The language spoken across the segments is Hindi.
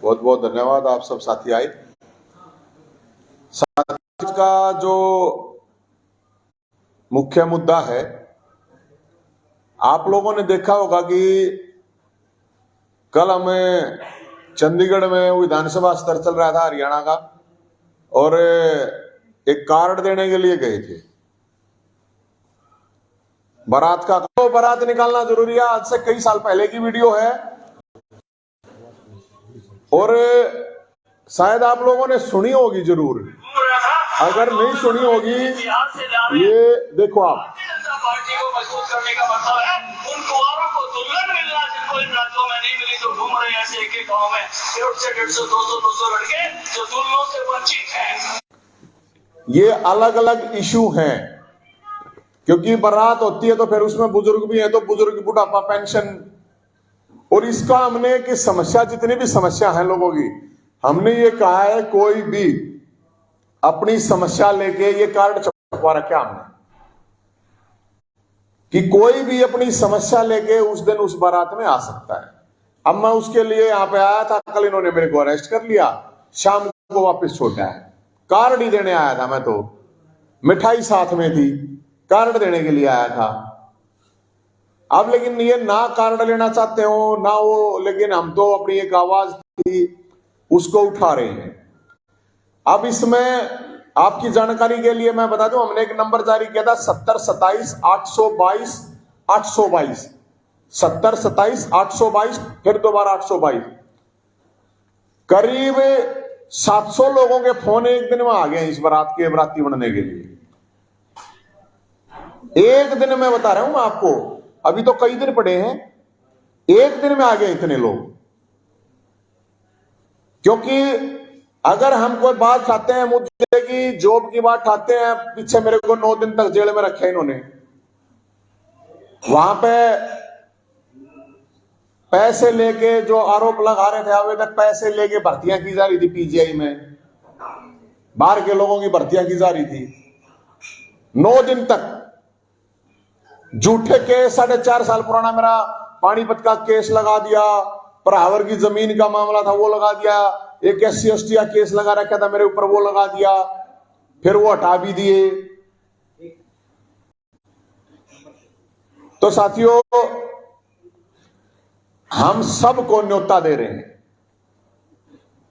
बहुत बहुत धन्यवाद आप सब साथी आए। आज का जो मुख्य मुद्दा है, आप लोगों ने देखा होगा कि कल हमें चंडीगढ़ में विधानसभा स्तर चल रहा था हरियाणा का, और एक कार्ड देने के लिए गए थे बारात का। तो बारात निकालना जरूरी है, आज से कई साल पहले की वीडियो है, और शायद आप लोगों ने सुनी होगी जरूर। अगर नहीं सुनी होगी, ये देखो आप। पार्टी को मजबूत करने का मतलब है उन कुंवारों को दुल्हन मिलना जिनको इन राज्यों में नहीं मिली, जो घूम रहे हैं ऐसे एक गांव में 150, 200, 900 लड़के जो दुल्हनों से वंचित हैं। ये अलग अलग इशू हैं, क्योंकि बारात होती है तो फिर उसमें बुजुर्ग भी है, तो बुजुर्ग बुढ़ापा पेंशन, और इसका हमने कि समस्या, जितनी भी समस्या है लोगों की, हमने ये कहा है कोई भी अपनी समस्या लेके, ये कार्ड छपवा रखा हमने कि कोई भी अपनी समस्या लेके उस दिन उस बारात में आ सकता है। अब मैं उसके लिए यहां पे आया था, कल इन्होंने मेरे को अरेस्ट कर लिया, शाम को वापस छोड़ा है। कार्ड ही देने आया था मैं, तो मिठाई साथ में थी, कार्ड देने के लिए आया था। अब लेकिन ये ना कार्ड लेना चाहते हो ना वो, लेकिन हम तो अपनी एक आवाज थी उसको उठा रहे हैं। अब इसमें आपकी जानकारी के लिए मैं बता दूं, हमने एक नंबर जारी किया था 70 27 822 822, 70 27 822, फिर दोबारा 822। करीब 700 लोगों के फोन एक दिन में आ गए इस बारात के बराती बनने के लिए। एक दिन में बता रहा हूं मैं आपको, अभी तो कई दिन पड़े हैं, एक दिन में आ गए इतने लोग। क्योंकि अगर हम कोई बात चाहते हैं, मुझे की जॉब की बात चाहते हैं, पीछे मेरे को 9 दिन तक जेल में रखे इन्होंने। वहां पे पैसे लेके जो आरोप लगा रहे थे, आवेदक पैसे लेके भर्तियां की जा रही थी पीजीआई में, बाहर के लोगों की भर्तियां की जा रही थी 9 दिन तक। झूठे केस, 4.5 साल पुराना मेरा पानीपत का केस लगा दिया, परावर की जमीन का मामला था वो लगा दिया, एक SC ST का केस लगा रखा था मेरे ऊपर वो लगा दिया, फिर वो हटा भी दिए। तो साथियों, हम सबको न्योता दे रहे हैं,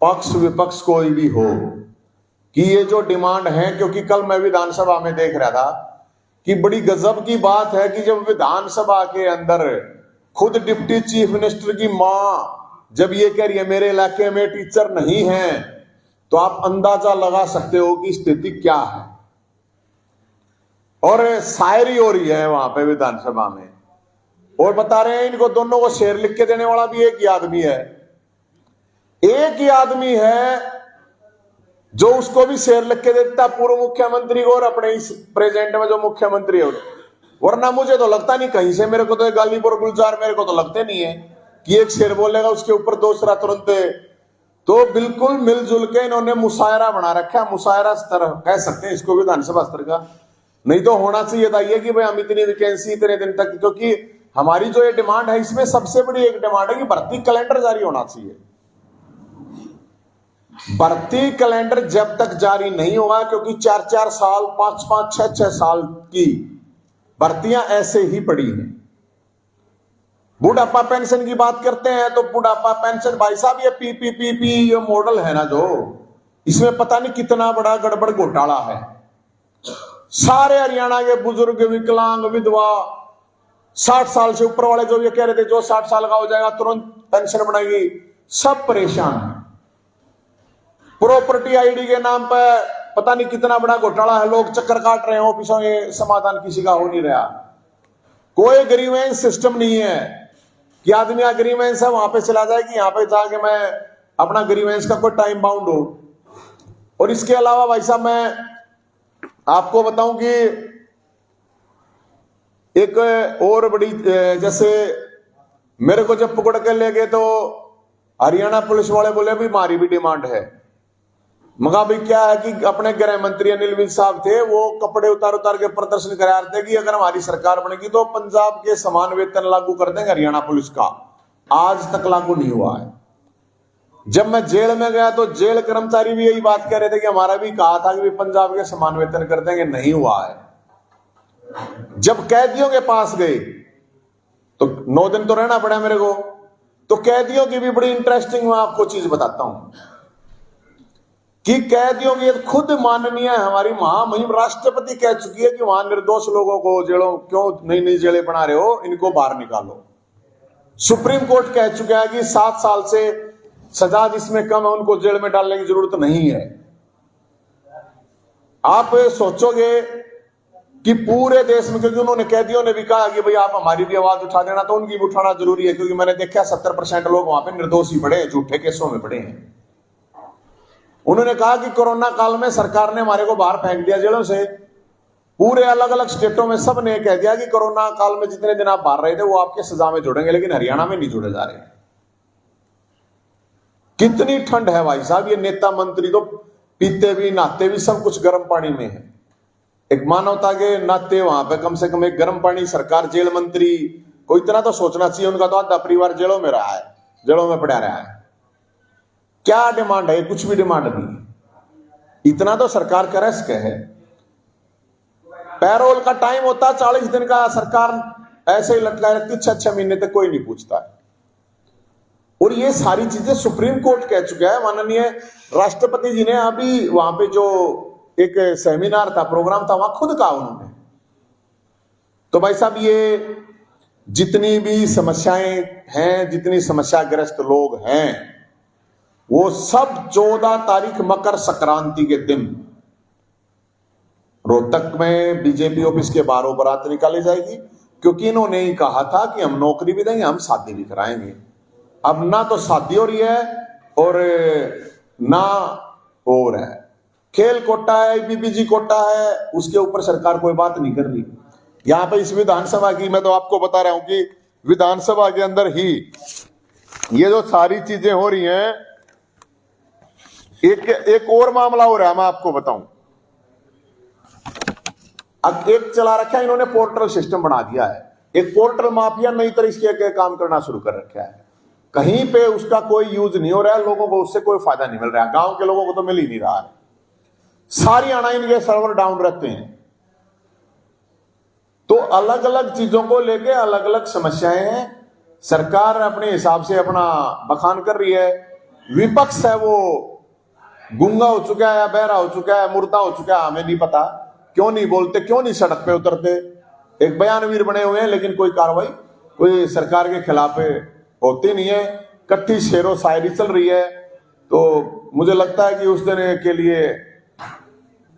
पक्ष विपक्ष कोई भी हो, कि ये जो डिमांड है, क्योंकि कल मैं विधानसभा में देख रहा था कि बड़ी गजब की बात है कि जब विधानसभा के अंदर खुद डिप्टी चीफ मिनिस्टर की मां जब ये कह रही है मेरे इलाके में टीचर नहीं है, तो आप अंदाजा लगा सकते हो कि स्थिति क्या है। और शायरी हो रही है वहां पे विधानसभा में, और बता रहे हैं इनको दोनों को शेर लिख के देने वाला भी एक ही आदमी है। एक ही आदमी है जो उसको भी शेर लिख के देता, पूर्व मुख्यमंत्री को और अपने इस प्रेजेंट में जो मुख्यमंत्री है। वरना मुझे तो लगता नहीं कहीं से, मेरे को तो गालीपुर गुलजार मेरे को तो लगते नहीं है कि एक शेर बोलेगा उसके ऊपर दूसरा तुरंत। तो बिल्कुल मिलजुल के इन्होंने मुशायरा बना रखा है, मुशायरा स्तर कह सकते हैं इसको विधानसभा स्तर का। नहीं तो होना चाहिए था ये कि भाई हम इतनी वैकेंसी इतने दिन तक, क्योंकि हमारी जो ये डिमांड है इसमें सबसे बड़ी एक डिमांड है कि भर्ती कैलेंडर जारी होना चाहिए। भर्ती कैलेंडर जब तक जारी नहीं होगा, क्योंकि 4-4 साल 5-5 6-6 साल की भर्तियां ऐसे ही पड़ी हैं। बुढ़ापा पेंशन की बात करते हैं तो बुढ़ापा पेंशन भाई साहब ये PPP ये मॉडल है ना, जो इसमें पता नहीं कितना बड़ा गड़बड़ घोटाला है। सारे हरियाणा के बुजुर्ग, विकलांग, विधवा, 60 साल से ऊपर वाले जो ये कह रहे थे जो 60 साल का हो जाएगा तुरंत पेंशन बढ़ाएगी, सब परेशान है। प्रॉपर्टी ID के नाम पर पता नहीं कितना बड़ा घोटाला है, लोग चक्कर काट रहे हैं ऑफिसों में, समाधान किसी का हो नहीं रहा। कोई ग्रीवेंस सिस्टम नहीं है कि आदमी ग्रीवेंस है वहां पे चला जाए कि यहां पे जाके मैं अपना ग्रीवेंस का कोई टाइम बाउंड हो। और इसके अलावा भाई साहब मैं आपको बताऊं कि एक और बड़ी, जैसे मेरे को जब पकड़ के ले गए तो हरियाणा पुलिस वाले बोले भी हमारी भी डिमांड है। मगर भाई क्या है कि अपने गृह मंत्री अनिल विज साहब थे, वो कपड़े उतार उतार के प्रदर्शन करा रहे थे कि अगर हमारी सरकार बनेगी तो पंजाब के समान वेतन लागू कर देंगे हरियाणा पुलिस का। आज तक लागू नहीं हुआ है। जब मैं जेल में गया तो जेल कर्मचारी भी यही बात कह रहे थे कि हमारा भी कहा था कि पंजाब के समान वेतन कर देंगे, नहीं हुआ है। जब कैदियों के पास गए तो 9 दिन तो रहना पड़ा मेरे को, तो कैदियों की भी बड़ी इंटरेस्टिंग मैं आपको चीज बताता हूं कि कैदियों की खुद माननीय हमारी महामहिम राष्ट्रपति कह चुकी है कि वहां निर्दोष लोगों को जेलों क्यों नई नई जेलें बना रहे हो, इनको बाहर निकालो। सुप्रीम कोर्ट कह चुका है कि 7 साल से सजा जिसमें कम है उनको जेल में डालने की जरूरत नहीं है। आप सोचोगे कि पूरे देश में, क्योंकि उन्होंने कैदियों ने भी कहा कि भाई आप हमारी भी आवाज उठा देना, तो उनकी भी उठाना जरूरी है, क्योंकि मैंने देखा 70% लोग वहां पे निर्दोष ही पड़े, झूठे केसों में पड़े हैं। उन्होंने कहा कि कोरोना काल में सरकार ने हमारे को बाहर फेंक दिया जेलों से। पूरे अलग अलग स्टेटों में सब ने कह दिया कि कोरोना काल में जितने दिन आप बाहर रहे थे वो आपके सजा में जुड़ेंगे, लेकिन हरियाणा में नहीं जुड़े जा रहे। कितनी ठंड है भाई साहब, ये नेता मंत्री तो पीते भी नहाते भी सब कुछ गर्म पानी में है। एक मानवता के नाते वहां पे कम से कम एक गर्म पानी सरकार, जेल मंत्री को इतना तो सोचना चाहिए। उनका तो आधा परिवार जेलों में रहा है, जेलों में पड़ा रहा है। क्या डिमांड है? कुछ भी डिमांड नहीं, इतना तो सरकार का रिस्क है। पैरोल का टाइम होता है 40 दिन का, सरकार ऐसे ही लटकाए रखती 6-6 महीने तक, कोई नहीं पूछता है। और ये सारी चीजें सुप्रीम कोर्ट कह चुका है। माननीय राष्ट्रपति जी ने अभी वहां पे जो एक सेमिनार था, प्रोग्राम था, वहां खुद कहा उन्होंने। तो भाई साहब ये जितनी भी समस्याएं हैं, जितनी समस्याग्रस्त लोग हैं, वो सब 14 तारीख मकर संक्रांति के दिन रोहतक में बीजेपी ऑफिस के बाहर बारात निकाली जाएगी, क्योंकि इन्होंने ही कहा था कि हम नौकरी भी देंगे, हम शादी भी कराएंगे। अब ना तो शादी हो रही है और ना हो रहा है, खेल कोटा है, बीबीजी कोटा है, उसके ऊपर सरकार कोई बात नहीं कर रही। यहां पे इस विधानसभा की मैं तो आपको बता रहा हूं कि विधानसभा के अंदर ही ये जो सारी चीजें हो रही हैं, एक और मामला हो रहा है, मैं आपको बताऊं। अब एक चला रखा है इन्होंने, पोर्टल सिस्टम बना दिया है। एक पोर्टल माफिया नई तरीके के काम करना शुरू कर रखा है। कहीं पे उसका कोई यूज नहीं हो रहा है, लोगों को उससे कोई फायदा नहीं मिल रहा है, गांव के लोगों को तो मिल ही नहीं रहा है। सारी आना इनके सर्वर डाउन रहते हैं। तो अलग अलग चीजों को लेके अलग अलग समस्याएं हैं। सरकार अपने हिसाब से अपना बखान कर रही है, विपक्ष है वो गूंगा हो चुका है या बहरा हो चुका है, मुर्दा हो चुका है, हमें नहीं पता। क्यों नहीं बोलते, क्यों नहीं सड़क पे उतरते? एक बयानवीर बने हुए हैं, लेकिन कोई कार्रवाई कोई सरकार के खिलाफ होती नहीं है। कट्ठी शेरो शायरी चल रही है। तो मुझे लगता है कि उस दिन के लिए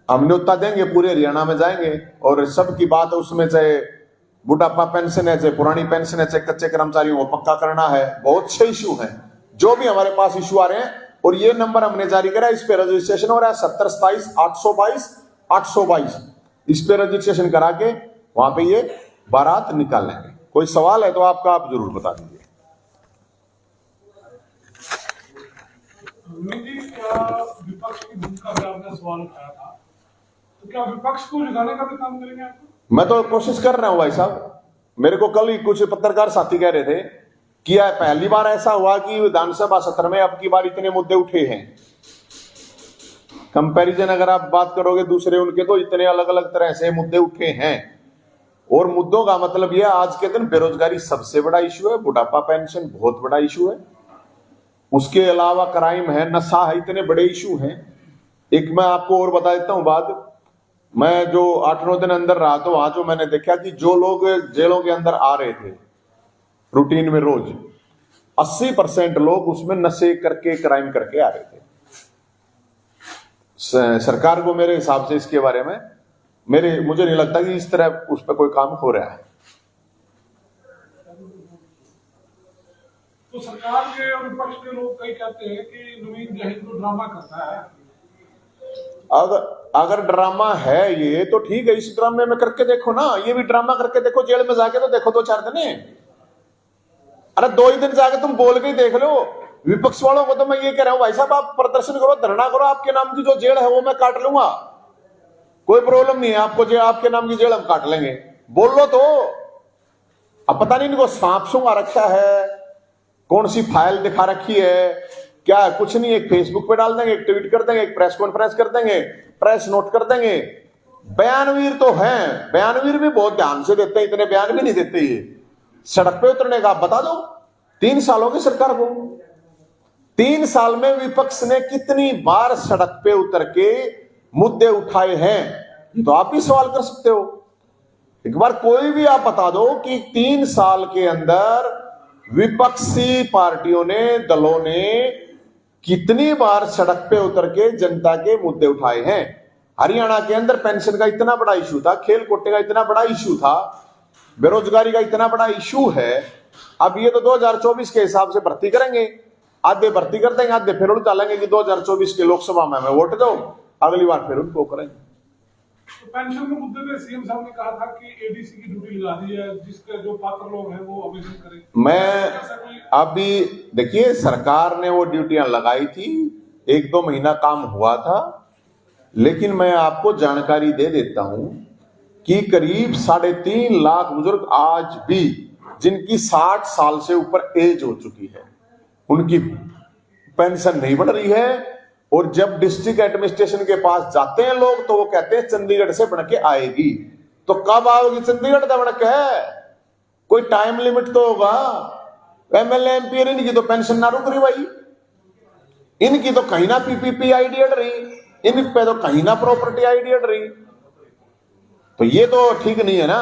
हम न्योता देंगे, पूरे हरियाणा में जाएंगे और सबकी बात उसमें, चाहे बुढ़ापा पेंशन है, चाहे पुरानी पेंशन है, चाहे कच्चे कर्मचारियों को पक्का करना है, बहुत से इशू हैं जो भी हमारे पास इशू आ रहे हैं। और ये नंबर हमने जारी करा, इस पे रजिस्ट्रेशन हो रहा है 7027-822-822। इस पे रजिस्ट्रेशन करा के वहां पे ये बारात निकाल लेंगे। कोई सवाल है तो आपका आप जरूर बता दीजिए। क्या विपक्ष की भूमिका पे आपने सवाल उठाया था, तो क्या विपक्ष को जगाने का भी काम करेंगे आप? मैं तो कोशिश कर रहा हूं भाई साहब। मेरे को कल ही कुछ पत्रकार साथी कह रहे थे कि पहली बार ऐसा हुआ कि विधानसभा सत्र में अब की बार इतने मुद्दे उठे हैं। कंपैरिजन अगर आप बात करोगे दूसरे उनके, तो इतने अलग अलग तरह से मुद्दे उठे हैं। और मुद्दों का मतलब यह, आज के दिन बेरोजगारी सबसे बड़ा इशू है, बुढ़ापा पेंशन बहुत बड़ा इशू है, उसके अलावा क्राइम है, नशा है, इतने बड़े इशू हैं। एक मैं आपको और बता देता हूं बात। मैं जो 8-9 दिन अंदर रहा, तो वहां जो मैंने देखा कि जो लोग जेलों के अंदर आ रहे थे रूटीन में रोज, 80% लोग उसमें नशे करके, क्राइम करके आ रहे थे। सरकार को मेरे हिसाब से इसके बारे में मुझे नहीं लगता कि इस तरह उस पर कोई काम हो रहा है। तो सरकार के और विपक्ष के लोग कई कहते हैं कि नवीन जहीर तो ड्रामा करता है। अगर ड्रामा है ये तो ठीक है, इस ड्रामे में करके देखो ना, ये भी ड्रामा करके देखो, जेल में जाके तो देखो 2-4 दिन। अरे 2 ही दिन जाके तुम बोल के ही देख लो। विपक्ष वालों को तो मैं ये कह रहा हूं, भाई साहब आप प्रदर्शन करो, धरना करो, आपके नाम की जो जेल है वो मैं काट लूंगा, कोई प्रॉब्लम नहीं है। आपको जो आपके नाम की जेल हम काट लेंगे, बोल लो तो। अब पता नहीं इनको सांप सूंघ आ रखा है, कौन सी फाइल दिखा रखी है, क्या कुछ नहीं, एक फेसबुक पे डाल देंगे, एक ट्वीट कर देंगे, एक प्रेस कॉन्फ्रेंस कर देंगे, प्रेस नोट कर देंगे। बयानवीर तो हैं, बयानवीर भी बहुत ध्यान से देते हैं, इतने बयान भी नहीं देते। ये सड़क पे उतरने का आप बता दो। 3 साल हो गए सरकार को, 3 साल में विपक्ष ने कितनी बार सड़क पे उतर के मुद्दे उठाए हैं, ये तो आप ही सवाल कर सकते हो। एक बार कोई भी आप बता दो कि 3 साल के अंदर विपक्षी पार्टियों ने, दलों ने कितनी बार सड़क पे उतर के जनता के मुद्दे उठाए हैं। हरियाणा के अंदर पेंशन का इतना बड़ा इशू था, खेल कोटे का इतना बड़ा इशू था, बेरोजगारी का इतना बड़ा इशू है। अब ये तो 2024 के हिसाब से भर्ती करेंगे, आधे भर्ती कर देंगे, आधे फिर उड़ डालेंगे कि 2024 के लोकसभा में हमें वोट दो, अगली बार फिर उनको करेंगे। तो पेंशन के मुद्दे पे सीएम साहब ने कहा था कि एडीसी की ड्यूटी लगा दी है, जिसके जो पात्र लोग हैं वो आवेदन करें। मैं अभी देखिए, सरकार ने वो ड्यूटियां लगाई थी, 1-2 महीना काम हुआ था, लेकिन मैं आपको जानकारी दे देता हूं कि करीब 3.5 लाख बुजुर्ग आज भी, जिनकी 60 साल से ऊपर एज हो चुकी है, उनकी पेंशन नहीं बढ़ रही है। और जब डिस्ट्रिक्ट एडमिनिस्ट्रेशन के पास जाते हैं लोग, तो वो कहते हैं चंडीगढ़ से बन के आएगी। तो कब आओगी चंडीगढ़ से बन के? है कोई टाइम लिमिट तो होगा। एमएलए एमपी इनकी तो पेंशन ना रुक रही भाई, इनकी तो कहीं ना पीपीपी आईडी अड़ रही, इन पे तो कहीं ना प्रॉपर्टी आईडी अड़ रही। तो ये तो ठीक नहीं है ना।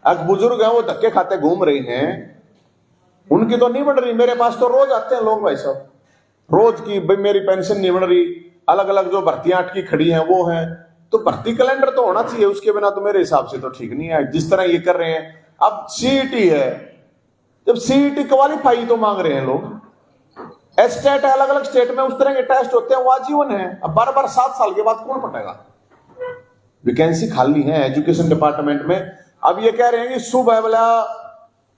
अब बुजुर्ग हैं, वो धक्के खाते घूम रहे हैं, उनकी तो नहीं बढ़ रही। मेरे पास तो रोज आते हैं लोग भाई साहब, रोज की भाई मेरी पेंशन नहीं बढ़ रही, अलग अलग जो भर्तियां अटकी खड़ी हैं वो हैं। तो भर्ती कैलेंडर तो होना चाहिए, उसके बिना तो मेरे हिसाब से तो ठीक नहीं है जिस तरह ये कर रहे हैं। अब सीईटी है, जब सीईटी क्वालिफाई तो मांग रहे हैं लोग। एस्टेट है, अलग अलग स्टेट में उस तरह के टेस्ट होते हैं, वो आजीवन है। अब बार 7 साल के बाद कौन पटेगा? वैकेंसी खाली है एजुकेशन डिपार्टमेंट में। अब ये कह रहे हैं कि सुबह वाला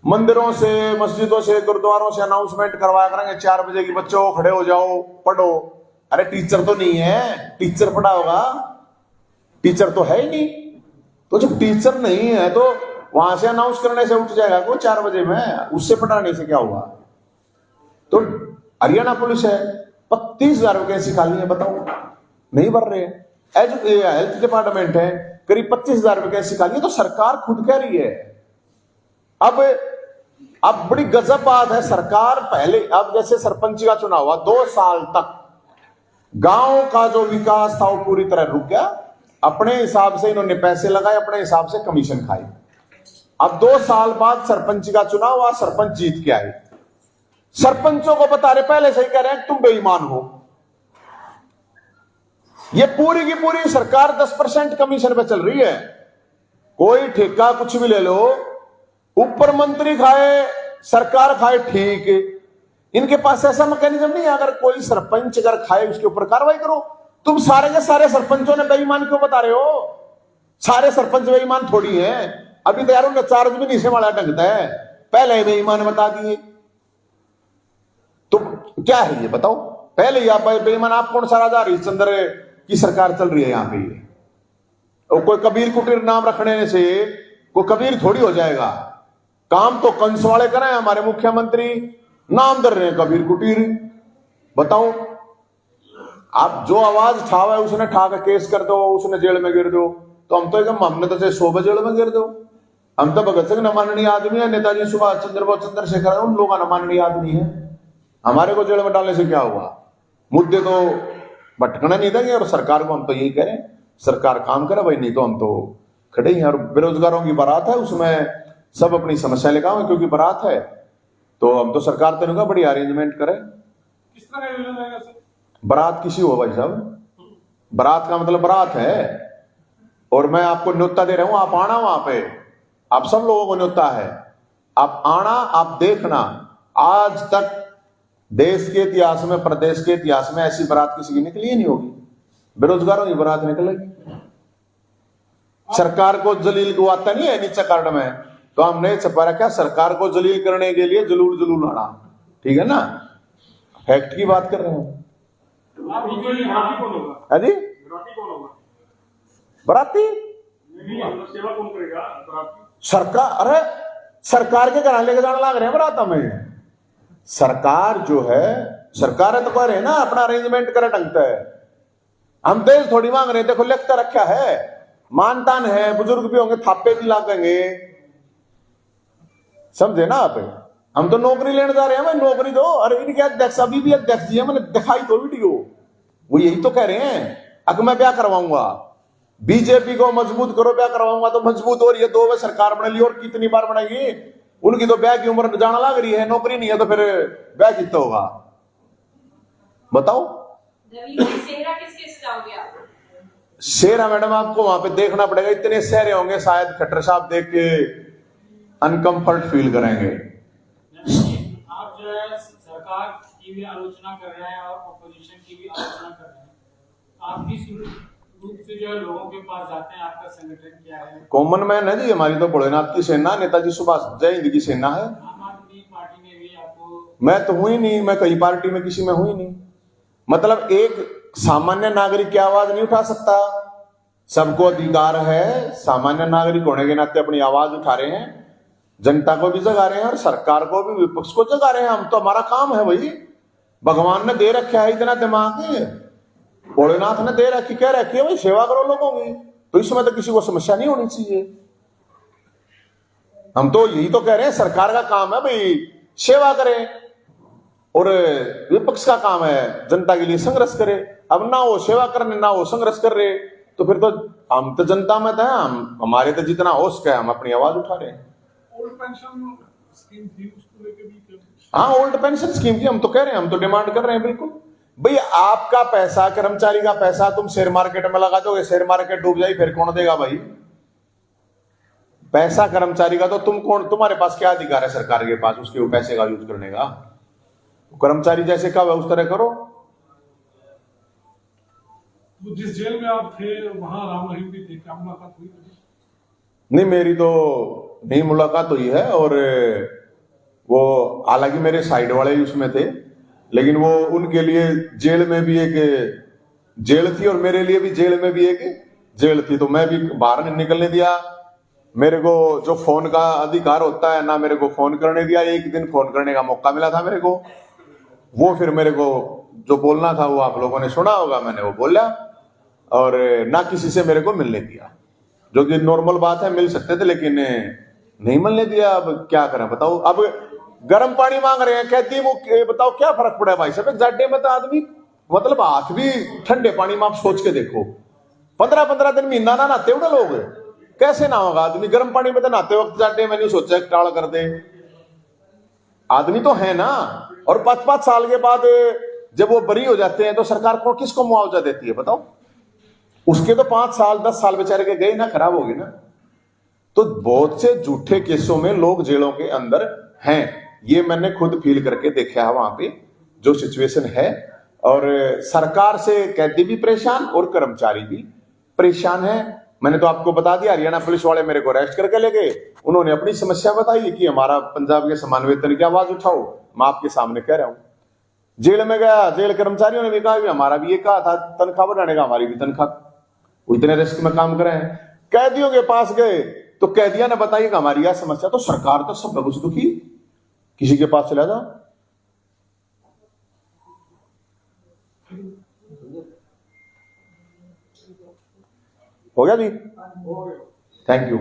मंदिरों से, मस्जिदों से, गुरुद्वारों से अनाउंसमेंट करवाया करेंगे 4 बजे की बच्चों खड़े हो जाओ, पढ़ो। अरे टीचर तो नहीं है, टीचर पढ़ा होगा? टीचर तो है ही नहीं। तो जब टीचर नहीं है तो वहां से अनाउंस करने से उठ जाएगा को 4 बजे में, उससे पढ़ाने से क्या हुआ? तो हरियाणा पुलिस है, 35,000 वैकेंसी खाली है, बताओ नहीं भर रहे हैं। हेल्थ डिपार्टमेंट है, करीब 25,000 वैकेंसी खाली है। तो सरकार खुद कह रही है। अब बड़ी गजब बात है, सरकार पहले, अब जैसे सरपंच का चुनाव हुआ, 2 साल तक गांव का जो विकास था वो पूरी तरह रुक गया। अपने हिसाब से इन्होंने पैसे लगाए, अपने हिसाब से कमीशन खाई। अब 2 साल बाद सरपंच का चुनाव हुआ, सरपंच जीत के आए। सरपंचों को बता रहे, पहले से ही कह रहे हैं तुम बेईमान हो। ये पूरी की पूरी सरकार 10% कमीशन पे चल रही है। कोई ठेका कुछ भी ले लो, ऊपर मंत्री खाए सरकार खाए, ठीक। इनके पास ऐसा मैकेनिज्म नहीं है, अगर कोई सरपंच अगर खाए उसके ऊपर कार्रवाई करो। तुम सारे के सारे सरपंचों ने बेईमान क्यों बता रहे हो? सारे सरपंच बेईमान थोड़ी हैं। अभी तो यार उनका चार्ज भी नहीं से वाला ढंगता है, पहले बेईमान बता दिए। तो क्या है ये बताओ? पहले ही आप बेईमान। आप कौन सा राजा हरिश्चंद्र की सरकार चल रही है यहां पे? और कोई कबीर कुटीर नाम रखने से कोई कबीर थोड़ी हो जाएगा। काम तो कंस वाले करें, हमारे मुख्यमंत्री नाम दे रहे हैं कबीर कुटीर। बताओ, आप जो आवाज उठावा है उसने ठा के केस कर दो, उसने जेल में गिर दो। तो हम तो एकदम, हमने तो 100 जेल में गिर दो। हम तो भगत सिंह न माननीय आदमी है, नेताजी सुभाष चंद्र बोस, चंद्रशेखर, उन लोगों न माननीय आदमी है। हमारे को जेल में डालने से क्या हुआ? मुद्दे तो भटकना नहीं देंगे। और सरकार को हम तो यही कह रहे हैं, सरकार काम करे भाई, नहीं तो हम तो खड़े ही हैं। और बेरोजगारों की बारात है, उसमें सब अपनी समस्या लेकर आए, क्योंकि बारात है तो हम तो सरकार तो नहीं, बड़ी अरेंजमेंट करे। किस तरह का योजना रहेगा सर? बारात किसी हो भाई साहब, बारात का मतलब बारात है। और मैं आपको न्योता दे रहा हूं, आप आना वहां पे, आप सब लोगों को न्योता है, आप आना, आप देखना। आज तक देश के इतिहास में, प्रदेश के इतिहास में ऐसी बारात किसी की निकली ही नहीं होगी। बेरोजगारों की बारात निकलेगी। सरकार को जलील गुवाता नहीं है नीचे कार्ड में, तो हमने छपा रखा सरकार को जलील करने के लिए जलूल जलूल आना। ठीक है ना, फैक्ट की बात कर रहे हैं। जी बराती सेवा कौन करेगा? सरकार। अरे सरकार के घर लेके जाने लग रहे हैं बरात में। सरकार जो है सरकार है तो कह रहे हैं ना अपना अरेंजमेंट करे ढंगता है। हम तेज थोड़ी मांग रहे हैं, देखो लिखता रखा है, मानतान है, बुजुर्ग भी होंगे, थापे भी लागेंगे, समझे ना आप। हम तो नौकरी लेने जा रहे हैं, भाई नौकरी दो। अरे इनके अध्यक्ष अभी भी अध्यक्ष जी है, मैंने दिखाई तो वीडियो, वो यही तो कह रहे हैं अब मैं क्या करवाऊंगा, बीजेपी को मजबूत करो, क्या करवाऊंगा। तो मजबूत हो रही है, 2 बार सरकार बना ली और कितनी बार बनाएगी, उनकी तो ब्याह की उम्र जाना लग रही है, नौकरी नहीं है तो फिर ब्याह कितना होगा बताओ। शेरा किसके से जाओगे आप? शेरा मैडम आपको वहां पे देखना पड़ेगा, इतने शहरे होंगे शायद खट्टर साहब देख के अनकंफर्ट फील करेंगे। आप जो है सरकार की भी आलोचना कर रहे हैं और ऑपोजिशन की भी आलोचना कर रहे हैं, आप किस रूप से जो है लोगों के पास जाते हैं, आपका संगठन क्या है? कॉमन मैन है जी, हमारी तो भोलेनाथ की सेना, नेताजी सुभाष जय हिंद की सेना है। आम आदमी पार्टी ने भी आपको? मैं तो हुई नहीं, मैं कई पार्टी में किसी में हुई नहीं। मतलब एक सामान्य नागरिक की आवाज नहीं उठा सकता, सबको अधिकार है, सामान्य नागरिक होने के नाते अपनी आवाज उठा रहे हैं, जनता को भी जगा रहे हैं और सरकार को भी, विपक्ष को जगा रहे हैं। हम तो, हमारा काम है भाई, भगवान ने दे रखा है इतना दिमाग, भोलेनाथ ने दे रखी, कह रखी है भाई सेवा करो लोगों की, तो इसमें तो किसी को समस्या नहीं होनी चाहिए। हम तो यही तो कह रहे हैं, सरकार का काम है भाई सेवा करे और विपक्ष का काम है जनता के लिए संघर्ष करे। अब ना वो सेवा करने ना वो संघर्ष कर रहे, तो फिर तो हम तो जनता में तो है, हम हमारे तो जितना हो सके हम अपनी आवाज उठा रहे हैं। ओल्ड पेंशन स्कीम थी, उसको लेके भी हाँ, ओल्ड पेंशन स्कीम की हम तो कह रहे हैं, हम तो डिमांड कर रहे हैं बिल्कुल। भाई आपका पैसा, कर्मचारी का पैसा तुम शेयर मार्केट में लगा दोगे, शेयर मार्केट डूब जाए फिर कौन देगा भाई पैसा कर्मचारी का? तो तुम कौन, तुम्हारे पास क्या अधिकार है सरकार के पास उसके वो पैसे का यूज करने का? कर्मचारी जैसे कब है उस तरह करो। वो जिस जेल में आप थे वहां राम रहीम भी थे, क्या मुलाकात हुई? नहीं, मेरी तो नहीं मुलाकात हुई है, और वो हालांकि मेरे साइड वाले उसमें थे, लेकिन वो उनके लिए जेल में भी एक जेल थी और मेरे लिए भी जेल में भी एक जेल थी, तो मैं भी बाहर नहीं निकलने दिया। मेरे को जो फोन का अधिकार होता है ना, मेरे को फोन करने दिया। एक दिन फोन करने का मौका मिला था मेरे को, वो फिर मेरे को जो बोलना था वो आप लोगों ने सुना होगा, मैंने वो बोला, और ना किसी से मेरे को मिलने दिया, जो कि नॉर्मल बात है, मिल सकते थे लेकिन नहीं मिलने दिया। अब क्या करें बताओ, अब गर्म पानी मांग रहे हैं, कहती वो बताओ क्या फर्क पड़ा है भाई साहब, जाडे में तो आदमी मतलब हाथ भी ठंडे पानी में आप सोच के देखो, 15-15 दिन महीना ना नहाते हो ना लोग, कैसे ना होगा आदमी? गर्म पानी में तो नहाते वक्त जाडे में नहीं सोचा टाल कर दे, आदमी तो है ना। और 5-5 साल के बाद जब वो बरी हो जाते हैं तो सरकार को किसको मुआवजा देती है बताओ? उसके तो 5 साल 10 साल बेचारे के गए ना, खराब हो गए ना। तो बहुत से झूठे केसों में लोग जेलों के अंदर हैं, ये मैंने खुद फील करके देखा है वहां पे जो सिचुएशन है। और सरकार से कैदी भी परेशान और कर्मचारी भी परेशान है। मैंने तो आपको बता दिया, हरियाणा पुलिस वाले मेरे को अरेस्ट करके ले गए, उन्होंने अपनी समस्या बताई कि हमारा पंजाब के समान वेतन की आवाज उठाओ। मैं आपके सामने कह रहा हूं, जेल में गया, जेल कर्मचारियों ने भी कहा, हमारा भी ये कहा था तनख्वाह बढ़ाने का, हमारी भी तनख्वाह, इतने रिस्क में काम कर रहे हैं। कैदियों के पास गए तो कैदिया ने बताई कि हमारी यह समस्या, तो सरकार तो सब कुछ दुखी, किसी के पास चला जा। हो गया जी, थैंक यू।